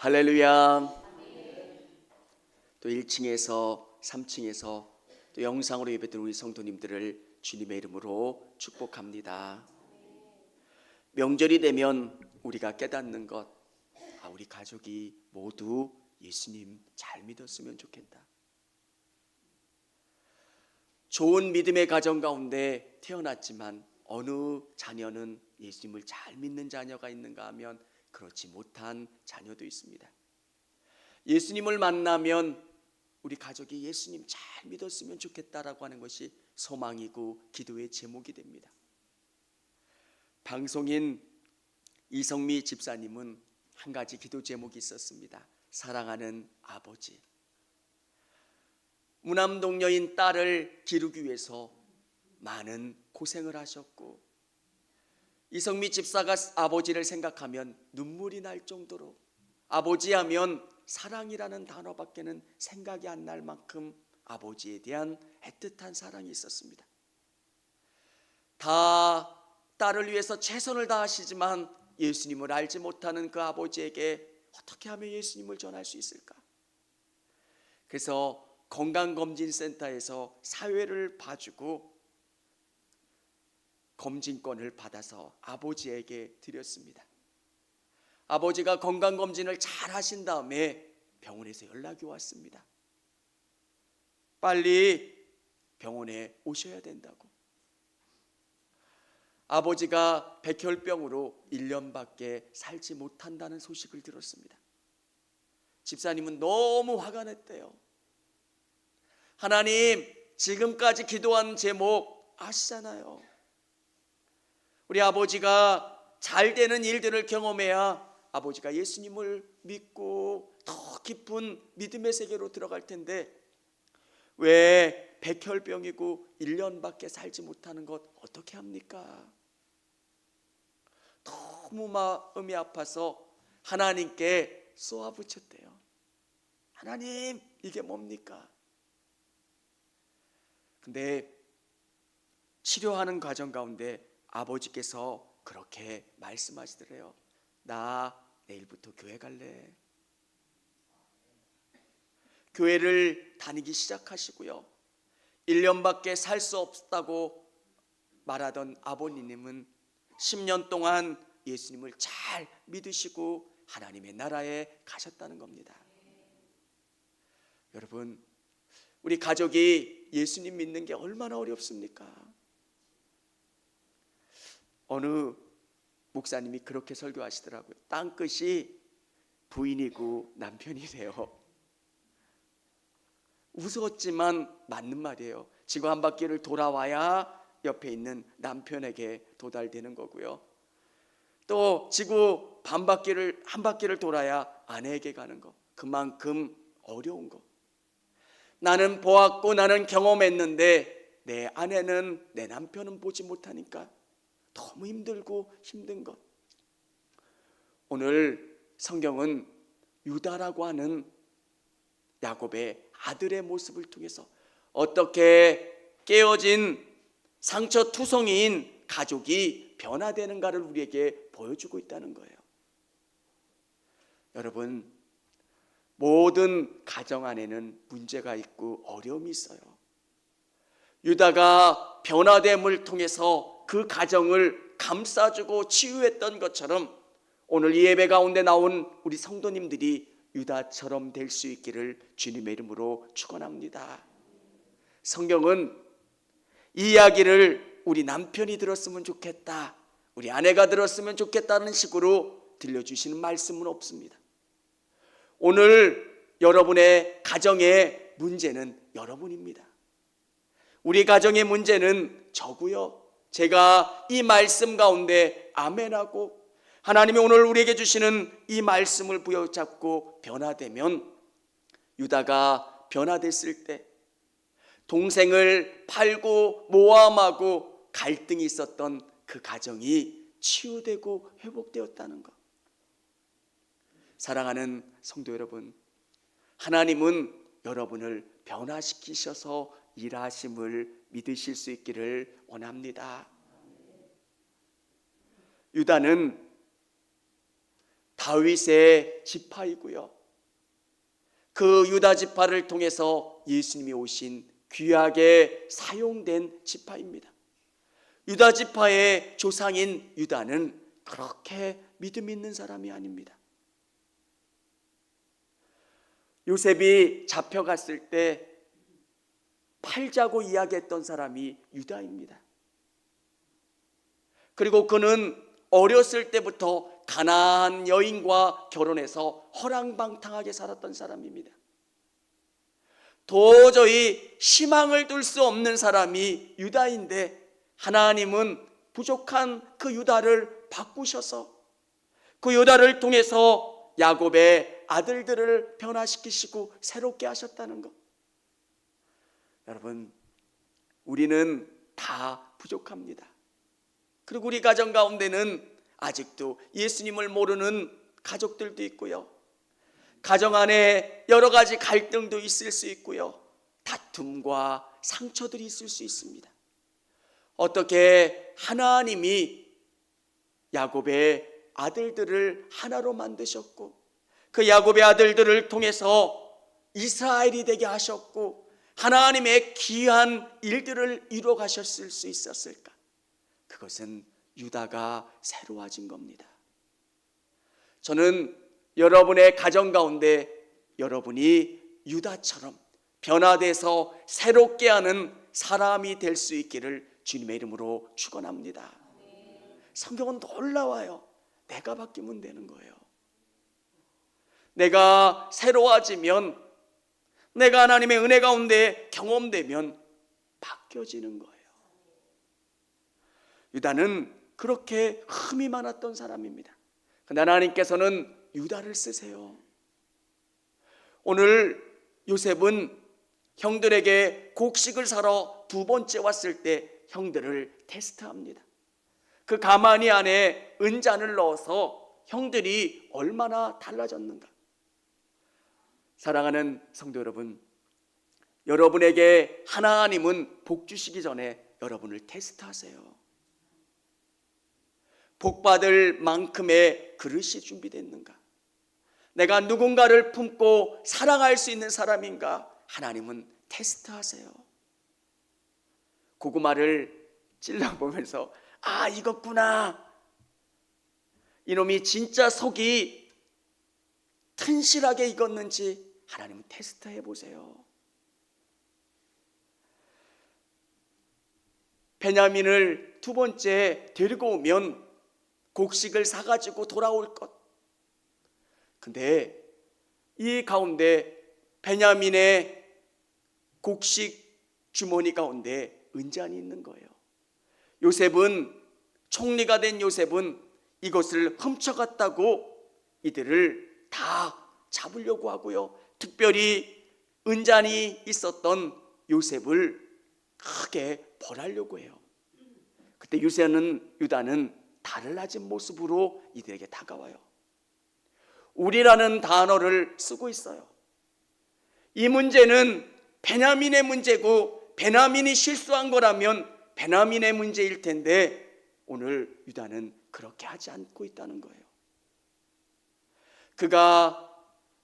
할렐루야. 또 1층에서 3층에서 또 영상으로 예배드린 우리 성도님들을 주님의 이름으로 축복합니다. 명절이 되면 우리가 깨닫는 것, 우리 가족이 모두 예수님 잘 믿었으면 좋겠다. 좋은 믿음의 가정 가운데 태어났지만 어느 자녀는 예수님을 잘 믿는 자녀가 있는가 하면 그렇지 못한 자녀도 있습니다. 예수님을 만나면 우리 가족이 예수님 잘 믿었으면 좋겠다라고 하는 것이 소망이고 기도의 제목이 됩니다. 방송인 이성미 집사님은 한 가지 기도 제목이 있었습니다. 사랑하는 아버지. 무남동녀인 딸을 기르기 위해서 많은 고생을 하셨고, 이성미 집사가 아버지를 생각하면 눈물이 날 정도로 아버지 하면 사랑이라는 단어밖에는 생각이 안 날 만큼 아버지에 대한 애틋한 사랑이 있었습니다. 다 딸을 위해서 최선을 다하시지만 예수님을 알지 못하는 그 아버지에게 어떻게 하면 예수님을 전할 수 있을까? 그래서 건강검진센터에서 사회를 봐주고 검진권을 받아서 아버지에게 드렸습니다. 아버지가 건강검진을 잘 하신 다음에 병원에서 연락이 왔습니다. 빨리 병원에 오셔야 된다고. 아버지가 백혈병으로 1년밖에 살지 못한다는 소식을 들었습니다. 집사님은 너무 화가 났대요. 하나님, 지금까지 기도한 제목 아시잖아요. 우리 아버지가 잘 되는 일들을 경험해야 아버지가 예수님을 믿고 더 깊은 믿음의 세계로 들어갈 텐데 왜 백혈병이고 1년밖에 살지 못하는 것 어떻게 합니까? 너무 마음이 아파서 하나님께 쏘아붙였대요. 하나님, 이게 뭡니까? 근데 치료하는 과정 가운데 아버지께서 그렇게 말씀하시더래요. 나 내일부터 교회 갈래. 교회를 다니기 시작하시고요. 1년밖에 살 수 없다고 말하던 아버님은 10년 동안 예수님을 잘 믿으시고 하나님의 나라에 가셨다는 겁니다. 여러분, 우리 가족이 예수님 믿는 게 얼마나 어렵습니까? 어느 목사님이 그렇게 설교하시더라고요. 땅끝이 부인이고 남편이래요. 웃었지만 맞는 말이에요. 지구 한 바퀴를 돌아와야 옆에 있는 남편에게 도달되는 거고요. 또 지구 한 바퀴를 돌아야 아내에게 가는 거. 그만큼 어려운 거. 나는 보았고 나는 경험했는데 내 아내는, 내 남편은 보지 못하니까 너무 힘들고 힘든 것. 오늘 성경은 유다라고 하는 야곱의 아들의 모습을 통해서 어떻게 깨어진 상처투성이인 가족이 변화되는가를 우리에게 보여주고 있다는 거예요. 여러분, 모든 가정 안에는 문제가 있고 어려움이 있어요. 유다가 변화됨을 통해서 그 가정을 감싸주고 치유했던 것처럼 오늘 이 예배 가운데 나온 우리 성도님들이 유다처럼 될 수 있기를 주님의 이름으로 축원합니다. 성경은 이 이야기를 우리 남편이 들었으면 좋겠다, 우리 아내가 들었으면 좋겠다는 식으로 들려주시는 말씀은 없습니다. 오늘 여러분의 가정의 문제는 여러분입니다. 우리 가정의 문제는 저고요. 제가 이 말씀 가운데 아멘하고 하나님이 오늘 우리에게 주시는 이 말씀을 부여잡고 변화되면, 유다가 변화됐을 때 동생을 팔고 모함하고 갈등이 있었던 그 가정이 치유되고 회복되었다는 것. 사랑하는 성도 여러분, 하나님은 여러분을 변화시키셔서 일하심을 믿으실 수 있기를 원합니다. 유다는 다윗의 지파이고요. 그 유다 지파를 통해서 예수님이 오신 귀하게 사용된 지파입니다. 유다 지파의 조상인 유다는 그렇게 믿음 있는 사람이 아닙니다. 요셉이 잡혀갔을 때 팔자고 이야기했던 사람이 유다입니다. 그리고 그는 어렸을 때부터 가나안 여인과 결혼해서 허랑방탕하게 살았던 사람입니다. 도저히 희망을 둘 수 없는 사람이 유다인데 하나님은 부족한 그 유다를 바꾸셔서 그 유다를 통해서 야곱의 아들들을 변화시키시고 새롭게 하셨다는 것. 여러분, 우리는 다 부족합니다. 그리고 우리 가정 가운데는 아직도 예수님을 모르는 가족들도 있고요. 가정 안에 여러 가지 갈등도 있을 수 있고요. 다툼과 상처들이 있을 수 있습니다. 어떻게 하나님이 야곱의 아들들을 하나로 만드셨고 그 야곱의 아들들을 통해서 이스라엘이 되게 하셨고 하나님의 귀한 일들을 이루어 가셨을 수 있었을까? 그것은 유다가 새로워진 겁니다. 저는 여러분의 가정 가운데 여러분이 유다처럼 변화돼서 새롭게 하는 사람이 될 수 있기를 주님의 이름으로 축원합니다. 성경은 놀라워요. 내가 바뀌면 되는 거예요. 내가 새로워지면, 내가 하나님의 은혜 가운데 경험되면 바뀌어지는 거예요. 유다는 그렇게 흠이 많았던 사람입니다. 그런데 하나님께서는 유다를 쓰세요. 오늘 요셉은 형들에게 곡식을 사러 두 번째 왔을 때 형들을 테스트합니다. 그 가마니 안에 은잔을 넣어서 형들이 얼마나 달라졌는가. 사랑하는 성도 여러분, 여러분에게 하나님은 복 주시기 전에 여러분을 테스트하세요. 복 받을 만큼의 그릇이 준비됐는가? 내가 누군가를 품고 사랑할 수 있는 사람인가? 하나님은 테스트하세요. 고구마를 찔러보면서 아, 이거구나. 이놈이 진짜 속이 튼실하게 익었는지 하나님은 테스트해 보세요. 베냐민을 두 번째 데리고 오면 곡식을 사가지고 돌아올 것. 근데 이 가운데 베냐민의 곡식 주머니 가운데 은잔이 있는 거예요. 요셉은, 총리가 된 요셉은 이것을 훔쳐갔다고 이들을 다 잡으려고 하고요. 특별히 은잔이 있었던 요셉을 크게 벌하려고 해요. 그때 유다는 달라진 모습으로 이들에게 다가와요. 우리라는 단어를 쓰고 있어요. 이 문제는 베냐민의 문제고 베냐민이 실수한 거라면 베냐민의 문제일 텐데 오늘 유다는 그렇게 하지 않고 있다는 거예요. 그가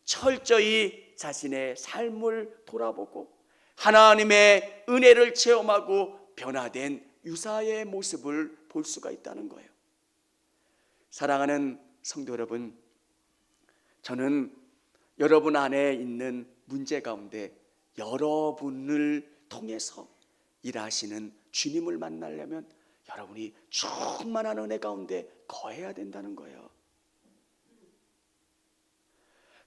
철저히 자신의 삶을 돌아보고 하나님의 은혜를 체험하고 변화된 유다의 모습을 볼 수가 있다는 거예요. 사랑하는 성도 여러분, 저는 여러분 안에 있는 문제 가운데 여러분을 통해서 일하시는 주님을 만나려면 여러분이 충만한 은혜 가운데 거해야 된다는 거예요.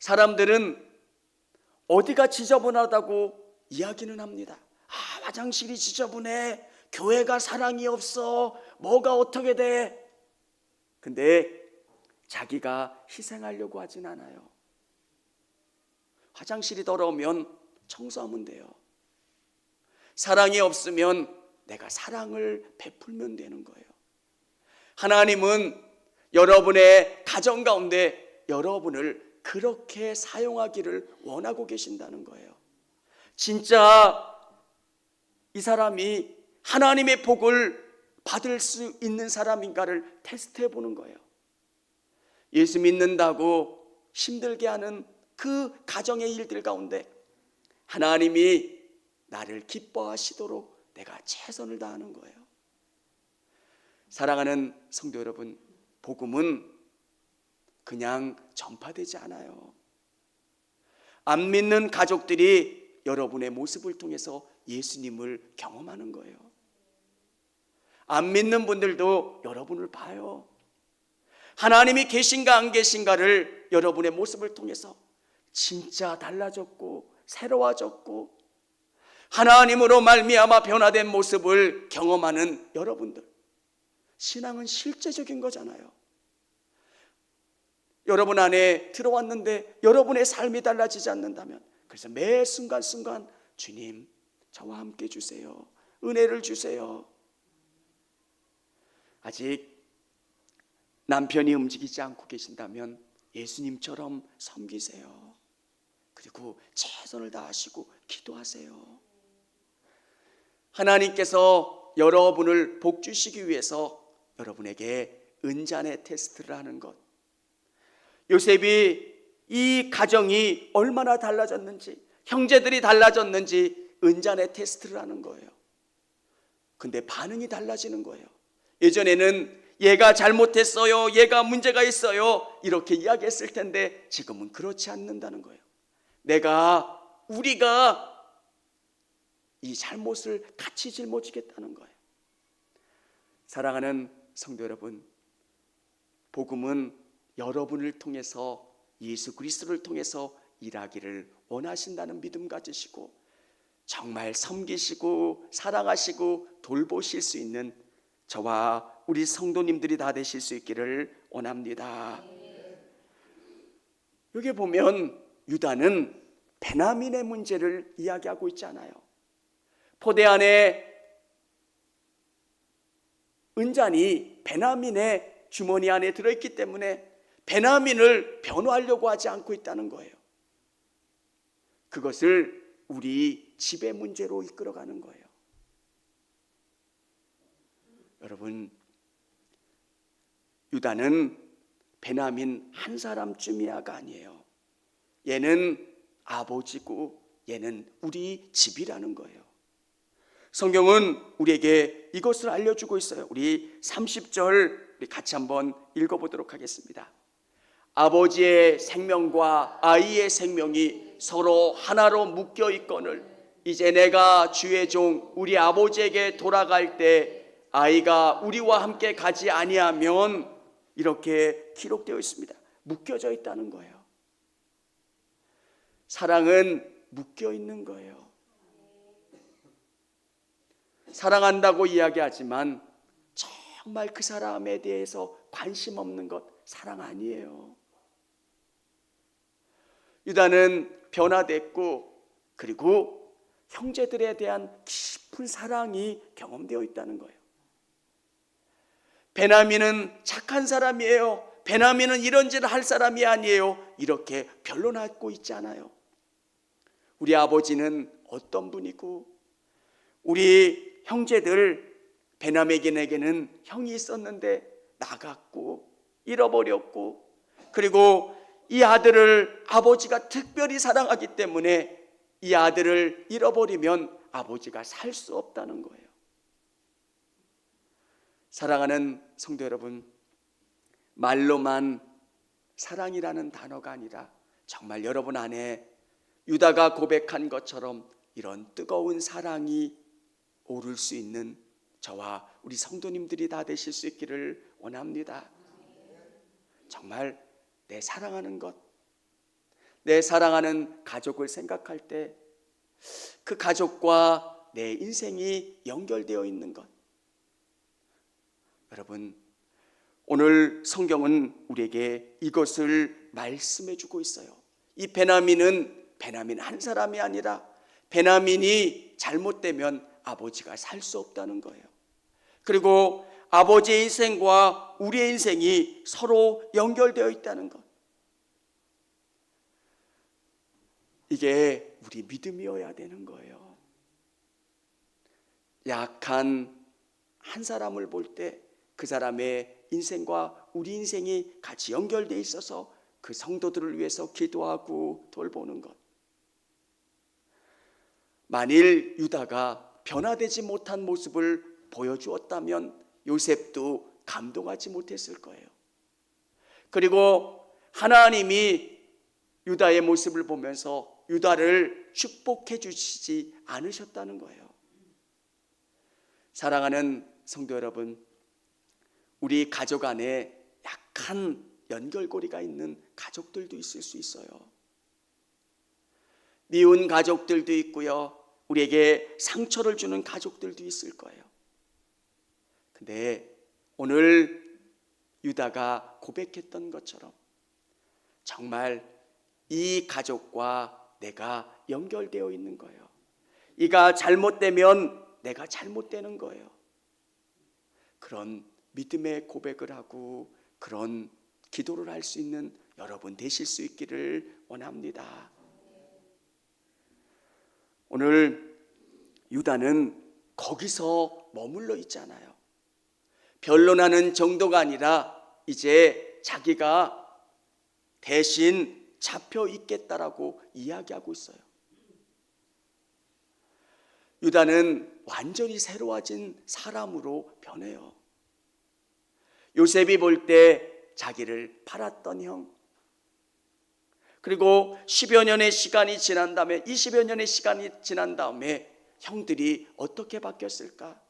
사람들은 어디가 지저분하다고 이야기는 합니다. 아, 화장실이 지저분해, 교회가 사랑이 없어, 뭐가 어떻게 돼. 근데 자기가 희생하려고 하진 않아요. 화장실이 더러우면 청소하면 돼요. 사랑이 없으면 내가 사랑을 베풀면 되는 거예요. 하나님은 여러분의 가정 가운데 여러분을 그렇게 사용하기를 원하고 계신다는 거예요. 진짜 이 사람이 하나님의 복을 받을 수 있는 사람인가를 테스트해 보는 거예요. 예수 믿는다고 힘들게 하는 그 가정의 일들 가운데 하나님이 나를 기뻐하시도록 내가 최선을 다하는 거예요. 사랑하는 성도 여러분, 복음은 그냥 전파되지 않아요. 안 믿는 가족들이 여러분의 모습을 통해서 예수님을 경험하는 거예요. 안 믿는 분들도 여러분을 봐요. 하나님이 계신가 안 계신가를 여러분의 모습을 통해서 진짜 달라졌고 새로워졌고 하나님으로 말미암아 변화된 모습을 경험하는 여러분들, 신앙은 실제적인 거잖아요. 여러분 안에 들어왔는데 여러분의 삶이 달라지지 않는다면, 그래서 매 순간순간 주님 저와 함께 주세요, 은혜를 주세요. 아직 남편이 움직이지 않고 계신다면 예수님처럼 섬기세요. 그리고 최선을 다하시고 기도하세요. 하나님께서 여러분을 복 주시기 위해서 여러분에게 은잔의 테스트를 하는 것, 요셉이 이 가정이 얼마나 달라졌는지, 형제들이 달라졌는지 은잔의 테스트를 하는 거예요. 근데 반응이 달라지는 거예요. 예전에는 얘가 잘못했어요, 얘가 문제가 있어요, 이렇게 이야기했을 텐데 지금은 그렇지 않는다는 거예요. 우리가 이 잘못을 같이 짊어지겠다는 거예요. 사랑하는 성도 여러분, 복음은 여러분을 통해서, 예수 그리스도를 통해서 일하기를 원하신다는 믿음 가지시고 정말 섬기시고 사랑하시고 돌보실 수 있는 저와 우리 성도님들이 다 되실 수 있기를 원합니다. 여기 보면 유다는 베냐민의 문제를 이야기하고 있지 않아요. 포대 안에 은잔이 베냐민의 주머니 안에 들어있기 때문에 베냐민을 변호하려고 하지 않고 있다는 거예요. 그것을 우리 집의 문제로 이끌어가는 거예요. 여러분, 유다는 베냐민 한 사람쯤이야가 아니에요. 얘는 아버지고 얘는 우리 집이라는 거예요. 성경은 우리에게 이것을 알려주고 있어요. 우리 30절 우리 같이 한번 읽어보도록 하겠습니다. 아버지의 생명과 아이의 생명이 서로 하나로 묶여 있거늘 이제 내가 주의 종 우리 아버지에게 돌아갈 때 아이가 우리와 함께 가지 아니하면, 이렇게 기록되어 있습니다. 묶여져 있다는 거예요. 사랑은 묶여 있는 거예요. 사랑한다고 이야기하지만 정말 그 사람에 대해서 관심 없는 것, 사랑 아니에요. 유다는 변화됐고, 그리고 형제들에 대한 깊은 사랑이 경험되어 있다는 거예요. 베냐민은 착한 사람이에요, 베냐민은 이런 짓을 할 사람이 아니에요, 이렇게 변론하고 있지 않아요. 우리 아버지는 어떤 분이고, 우리 형제들, 베냐민에게는 형이 있었는데 나갔고 잃어버렸고, 그리고 이 아들을 아버지가 특별히 사랑하기 때문에 이 아들을 잃어버리면 아버지가 살 수 없다는 거예요. 사랑하는 성도 여러분, 말로만 사랑이라는 단어가 아니라 정말 여러분 안에 유다가 고백한 것처럼 이런 뜨거운 사랑이 오를 수 있는 저와 우리 성도님들이 다 되실 수 있기를 원합니다. 정말 내 사랑하는 것, 내 사랑하는 가족을 생각할 때 그 가족과 내 인생이 연결되어 있는 것. 여러분, 오늘 성경은 우리에게 이것을 말씀해 주고 있어요. 이 베냐민은 베냐민 한 사람이 아니라 베냐민이 잘못되면 아버지가 살 수 없다는 거예요. 그리고 아버지의 인생과 우리의 인생이 서로 연결되어 있다는 것, 이게 우리 믿음이어야 되는 거예요. 약한 한 사람을 볼 때 그 사람의 인생과 우리 인생이 같이 연결되어 있어서 그 성도들을 위해서 기도하고 돌보는 것. 만일 유다가 변화되지 못한 모습을 보여주었다면 요셉도 감동하지 못했을 거예요. 그리고 하나님이 유다의 모습을 보면서 유다를 축복해 주시지 않으셨다는 거예요. 사랑하는 성도 여러분, 우리 가족 안에 약한 연결고리가 있는 가족들도 있을 수 있어요. 미운 가족들도 있고요. 우리에게 상처를 주는 가족들도 있을 거예요. 근데 오늘 유다가 고백했던 것처럼 정말 이 가족과 내가 연결되어 있는 거예요. 이가 잘못되면 내가 잘못되는 거예요. 그런 믿음의 고백을 하고 그런 기도를 할 수 있는 여러분 되실 수 있기를 원합니다. 오늘 유다는 거기서 머물러 있잖아요. 변론하는 정도가 아니라 이제 자기가 대신 잡혀 있겠다라고 이야기하고 있어요. 유다는 완전히 새로워진 사람으로 변해요. 요셉이 볼 때 자기를 팔았던 형, 그리고 10여 년의 시간이 지난 다음에 20여 년의 시간이 지난 다음에 형들이 어떻게 바뀌었을까?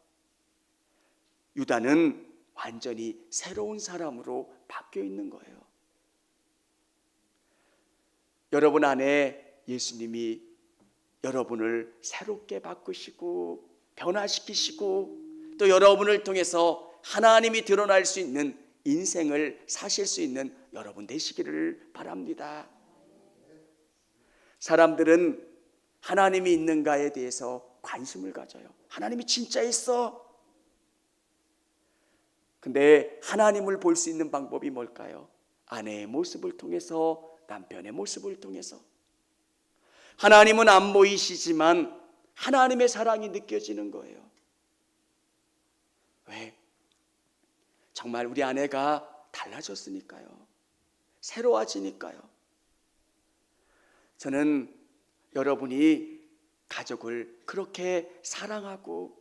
유다는 완전히 새로운 사람으로 바뀌어 있는 거예요. 여러분 안에 예수님이 여러분을 새롭게 바꾸시고 변화시키시고 또 여러분을 통해서 하나님이 드러날 수 있는 인생을 사실 수 있는 여러분 되시기를 바랍니다. 사람들은 하나님이 있는가에 대해서 관심을 가져요. 하나님이 진짜 있어? 근데 하나님을 볼 수 있는 방법이 뭘까요? 아내의 모습을 통해서, 남편의 모습을 통해서. 하나님은 안 보이시지만 하나님의 사랑이 느껴지는 거예요. 왜? 정말 우리 아내가 달라졌으니까요. 새로워지니까요. 저는 여러분이 가족을 그렇게 사랑하고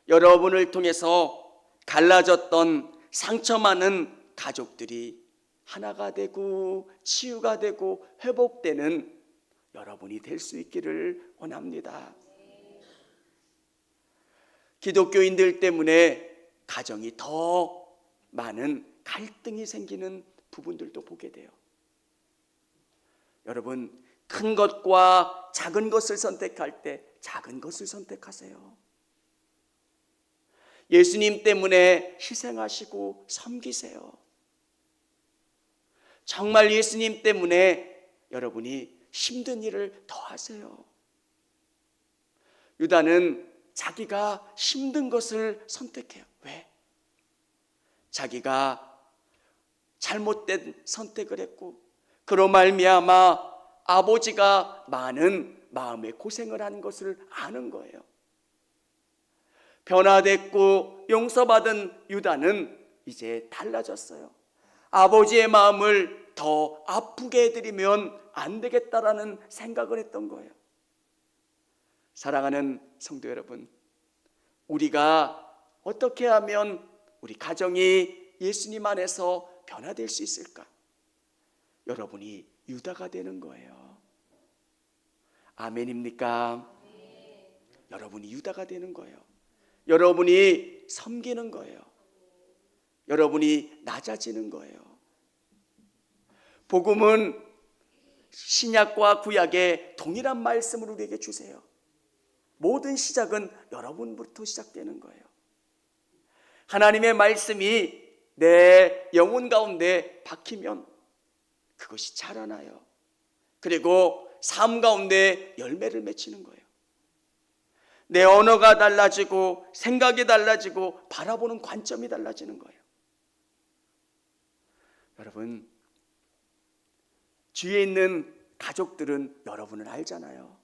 여러분을 통해서 갈라졌던 상처 많은 가족들이 하나가 되고 치유가 되고 회복되는 여러분이 될 수 있기를 원합니다. 기독교인들 때문에 가정이 더 많은 갈등이 생기는 부분들도 보게 돼요. 여러분, 큰 것과 작은 것을 선택할 때 작은 것을 선택하세요. 예수님 때문에 희생하시고 섬기세요. 정말 예수님 때문에 여러분이 힘든 일을 더 하세요. 유다는 자기가 힘든 것을 선택해요. 왜? 자기가 잘못된 선택을 했고 그로 말미암아 아버지가 많은 마음의 고생을 하는 것을 아는 거예요. 변화됐고 용서받은 유다는 이제 달라졌어요. 아버지의 마음을 더 아프게 해드리면 안 되겠다라는 생각을 했던 거예요. 사랑하는 성도 여러분, 우리가 어떻게 하면 우리 가정이 예수님 안에서 변화될 수 있을까? 여러분이 유다가 되는 거예요. 아멘입니까? 여러분이 유다가 되는 거예요. 여러분이 섬기는 거예요. 여러분이 낮아지는 거예요. 복음은 신약과 구약의 동일한 말씀을 우리에게 주세요. 모든 시작은 여러분부터 시작되는 거예요. 하나님의 말씀이 내 영혼 가운데 박히면 그것이 자라나요. 그리고 삶 가운데 열매를 맺히는 거예요. 내 언어가 달라지고 생각이 달라지고 바라보는 관점이 달라지는 거예요. 여러분, 주위에 있는 가족들은 여러분을 알잖아요.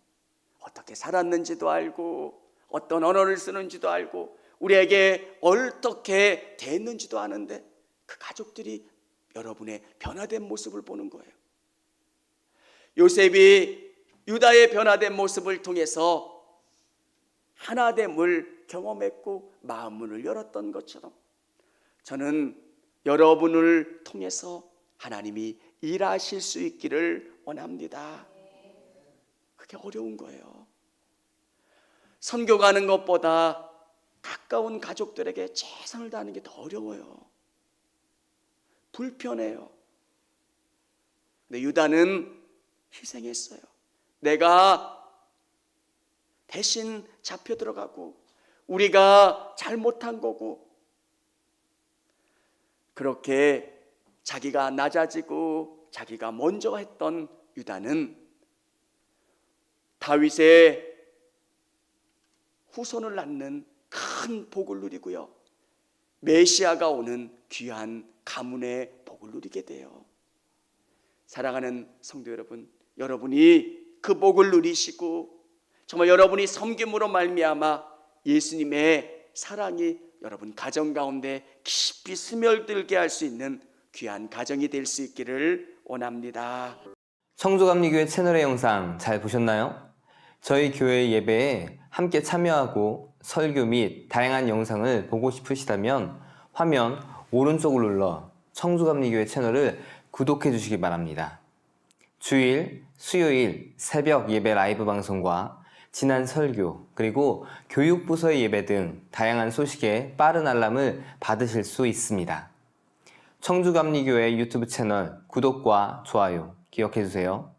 어떻게 살았는지도 알고 어떤 언어를 쓰는지도 알고 우리에게 어떻게 대했는지도 아는데 그 가족들이 여러분의 변화된 모습을 보는 거예요. 요셉이 유다의 변화된 모습을 통해서 하나됨을 경험했고 마음문을 열었던 것처럼 저는 여러분을 통해서 하나님이 일하실 수 있기를 원합니다. 그게 어려운 거예요. 선교 가는 것보다 가까운 가족들에게 최선을 다하는 게 더 어려워요. 불편해요. 근데 유다는 희생했어요. 내가 대신 잡혀 들어가고 우리가 잘못한 거고, 그렇게 자기가 낮아지고 자기가 먼저 했던 유다는 다윗의 후손을 낳는 큰 복을 누리고요, 메시아가 오는 귀한 가문의 복을 누리게 돼요. 사랑하는 성도 여러분, 여러분이 그 복을 누리시고 정말 여러분이 섬김으로 말미암아 예수님의 사랑이 여러분 가정 가운데 깊이 스며들게 할 수 있는 귀한 가정이 될 수 있기를 원합니다. 청주감리교회 채널의 영상 잘 보셨나요? 저희 교회 예배에 함께 참여하고 설교 및 다양한 영상을 보고 싶으시다면 화면 오른쪽을 눌러 청주감리교회 채널을 구독해 주시기 바랍니다. 주일, 수요일 새벽 예배 라이브 방송과 지난 설교, 그리고 교육부서의 예배 등 다양한 소식에 빠른 알람을 받으실 수 있습니다. 청주감리교회 유튜브 채널 구독과 좋아요 기억해 주세요.